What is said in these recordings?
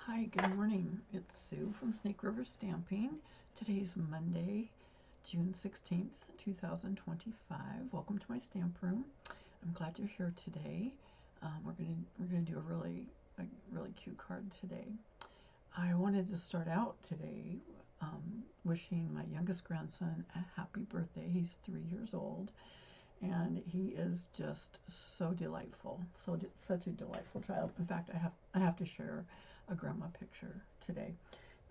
Hi, good morning. It's Sue from Snake River Stamping. Today's Monday, June 16th, 2025. Welcome to my stamp room. I'm glad you're here today. We're gonna do a really cute card today. I wanted to start out today wishing my youngest grandson a happy birthday. He's 3 years old, and he is just so delightful. Such a delightful child. In fact, I have to share a grandma picture today.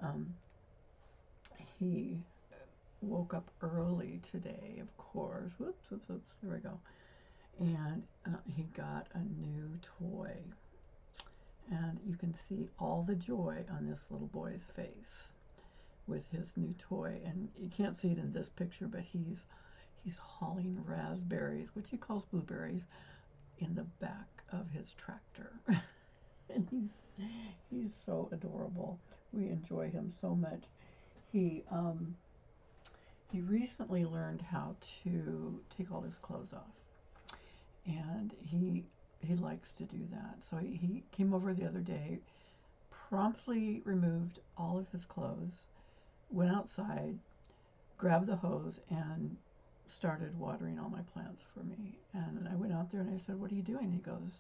Um, he woke up early today, of course. Whoops, whoops, whoops. There we go. And he got a new toy. And you can see all the joy on this little boy's face with his new toy. And you can't see it in this picture, but he's hauling raspberries, which he calls blueberries, in the back of his tractor. And he's so adorable. We enjoy him so much. He he recently learned how to take all his clothes off, and he likes to do that. So he came over the other day, promptly removed all of his clothes, went outside, grabbed the hose, and started watering all my plants for me. And I went out there and I said, "What are you doing?" And he goes,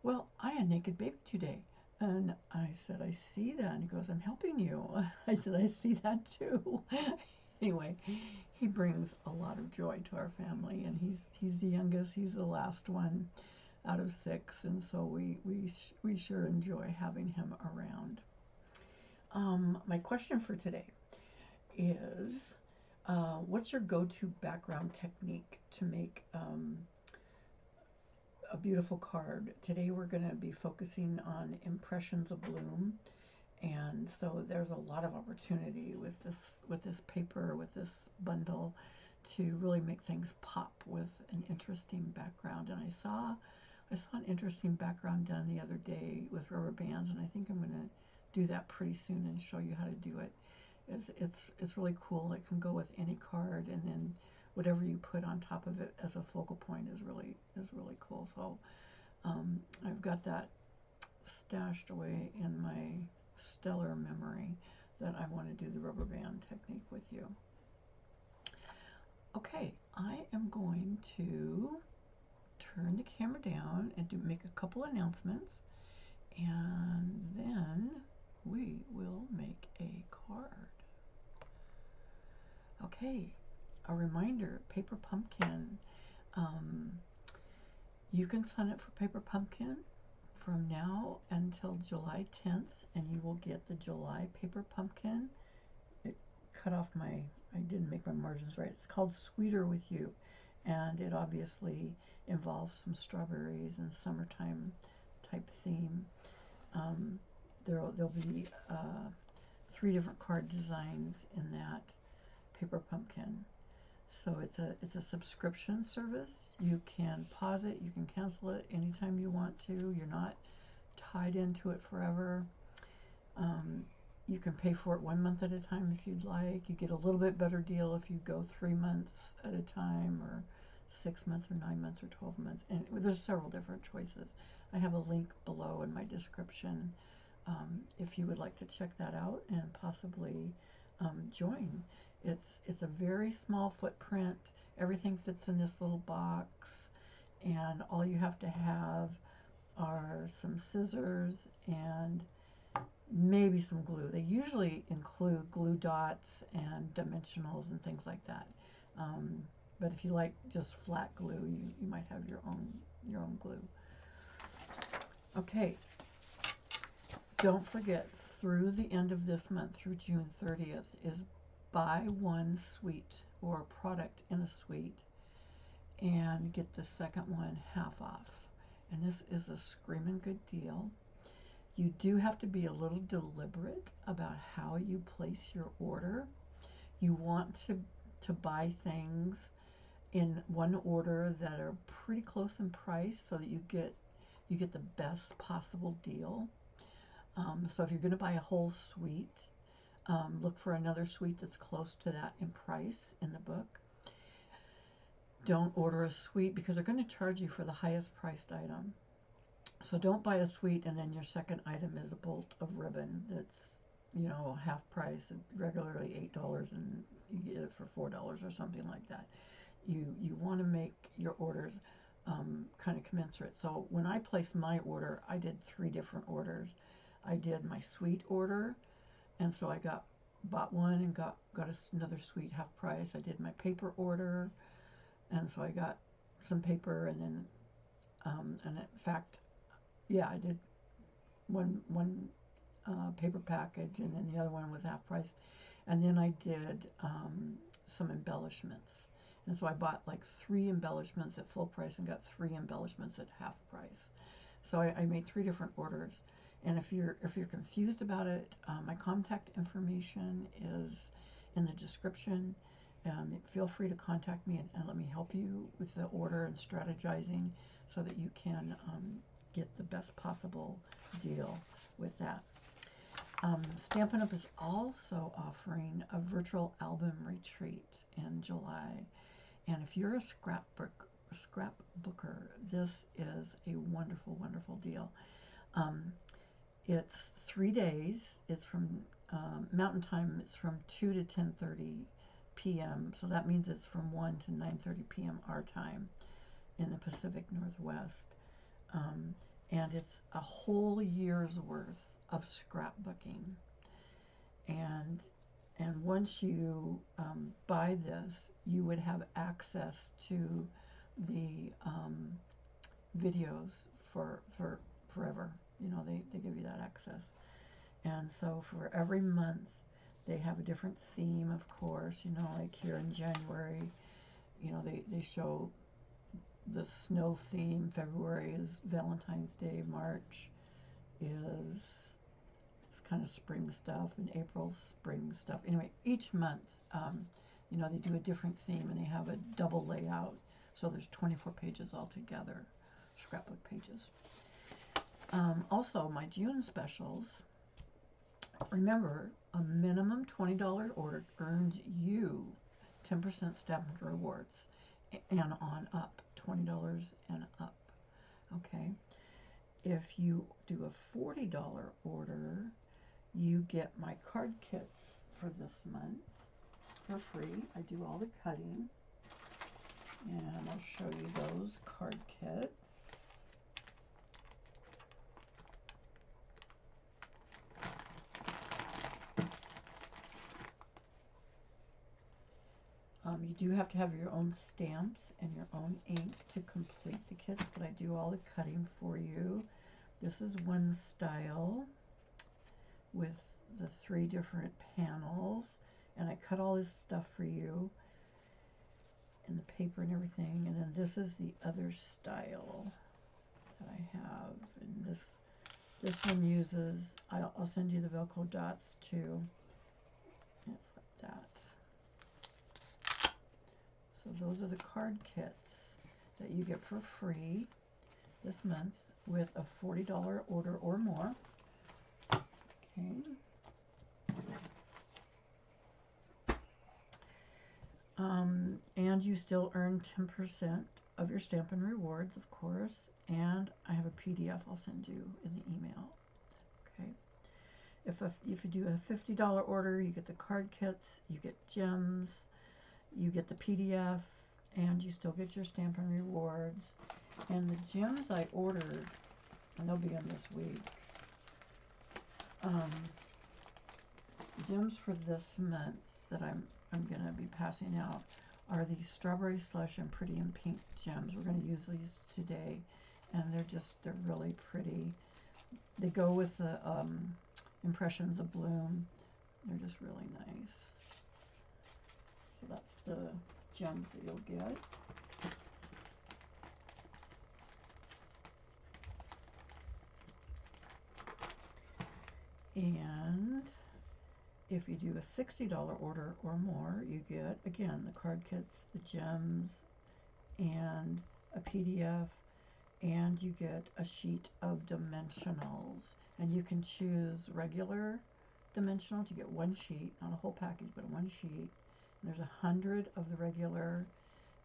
"Well, I had a naked baby today." And I said, "I see that." And he goes, "I'm helping you." I said, "I see that too." Anyway, he brings a lot of joy to our family, and he's the youngest. He's the last one out of six, and so we sure enjoy having him around. My question for today is, what's your go-to background technique to make a beautiful card? Today we're going to be focusing on impressions of bloom, and so there's a lot of opportunity with this paper, with this bundle, to really make things pop with an interesting background. And I saw an interesting background done the other day with rubber bands, and I think I'm going to do that pretty soon and show you how to do it. It's really cool. It can go with any card, and then whatever you put on top of it as a focal point is really cool. So I've got that stashed away in my stellar memory that I want to do the rubber band technique with you. Okay, I am going to turn the camera down and make a couple announcements, and then we will make a card. Okay, a reminder, Paper Pumpkin. You can sign up for Paper Pumpkin from now until July 10th, and you will get the July Paper Pumpkin. It cut off I didn't make my margins right. It's called Sweeter With You, and it obviously involves some strawberries and summertime type theme. There'll be 3 different card designs in that Paper Pumpkin. So it's a subscription service. You can pause it, you can cancel it anytime you want to. You're not tied into it forever. You can pay for it 1 month at a time if you'd like. You get a little bit better deal if you go 3 months at a time, or 6 months, or 9 months, or 12 months. And there's several different choices. I have a link below in my description if you would like to check that out and possibly join. It's a very small footprint. Everything fits in this little box, and all you have to have are some scissors and maybe some glue. They usually include glue dots and dimensionals and things like that. But if you like just flat glue, you might have your own glue. Okay, don't forget, through the end of this month, through June 30th, is buy one suite or product in a suite and get the second one half off. And this is a screaming good deal. You do have to be a little deliberate about how you place your order. You want to buy things in one order that are pretty close in price so that you get the best possible deal. So if you're going to buy a whole suite, look for another suite that's close to that in price in the book. Don't order a suite because they're going to charge you for the highest priced item. So don't buy a suite and then your second item is a bolt of ribbon that's, you know, half price, regularly $8, and you get it for $4 or something like that. You want to make your orders kind of commensurate. So when I placed my order, I did 3 different orders. I did my suite order, and so I bought one and got another suite half price. I did my paper order, and so I got some paper, and then and in fact, yeah, I did one paper package, and then the other one was half price. And then I did some embellishments. And so I bought like 3 embellishments at full price and got 3 embellishments at half price. So I made 3 different orders. And if you're confused about it, my contact information is in the description. Feel free to contact me and let me help you with the order and strategizing so that you can get the best possible deal with that. Stampin' Up! Is also offering a virtual album retreat in July. And if you're a scrapbooker, this is a wonderful, wonderful deal. It's 3 days. It's from Mountain Time. It's from 2 to 10:30 p.m. So that means it's from 1 to 9:30 p.m. our time in the Pacific Northwest. And it's a whole year's worth of scrapbooking. And once you buy this, you would have access to the videos for forever. You know, they give you that access. And so for every month, they have a different theme, of course. You know, like here in January, you know, they show the snow theme. February is Valentine's Day. March is kind of spring stuff, and April spring stuff. Anyway, each month, you know, they do a different theme, and they have a double layout. So there's 24 pages altogether, scrapbook pages. Also, my June specials. Remember, a minimum $20 order earns you 10% Stampin' Rewards, and on up, $20 and up. Okay. If you do a $40 order, you get my card kits for this month for free. I do all the cutting, and I'll show you those card kits. You do have to have your own stamps and your own ink to complete the kits, but I do all the cutting for you. This is one style with the 3 different panels, and I cut all this stuff for you and the paper and everything. And then this is the other style that I have, and this one uses, I'll send you the Velcro dots too. It's like that. So those are the card kits that you get for free this month with a $40 order or more. Okay. And you still earn 10% of your Stampin' Rewards, of course. And I have a PDF I'll send you in the email. Okay. If you do a $50 order, you get the card kits, you get gems, you get the PDF, and you still get your Stampin' Rewards. And the gems I ordered, and they'll be in this week. The gems for this month that I'm going to be passing out are these Strawberry Slush and Pretty in Pink gems. We're going to use these today, and they're really pretty. They go with the Impressions of Bloom. They're just really nice. So that's the gems that you'll get. And if you do a $60 order or more, you get, again, the card kits, the gems, and a PDF, and you get a sheet of dimensionals. And you can choose regular dimensionals. You get one sheet, not a whole package, but one sheet. And there's 100 of the regular,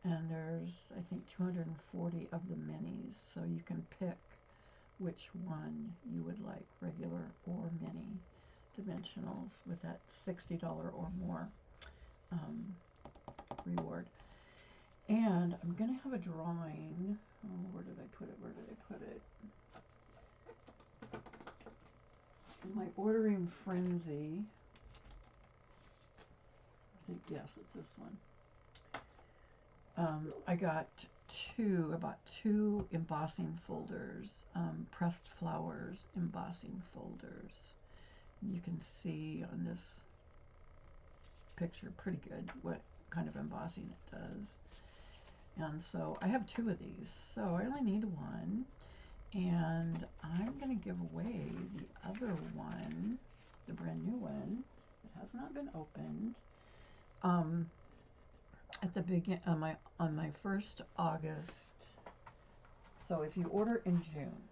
and there's, I think, 240 of the minis. So you can pick which one you would like, regular or mini dimensionals, with that $60 or more reward. And I'm going to have a drawing. Oh, where did I put it? Where did I put it? In my ordering frenzy. I think, yes, it's this one. I bought two embossing folders, pressed flowers embossing folders. You can see on this picture pretty good what kind of embossing it does. And so I have two of these, so I only need one. And I'm going to give away the other one, the brand new one. It has not been opened. At the beginning on my 1st August. So if you order in June,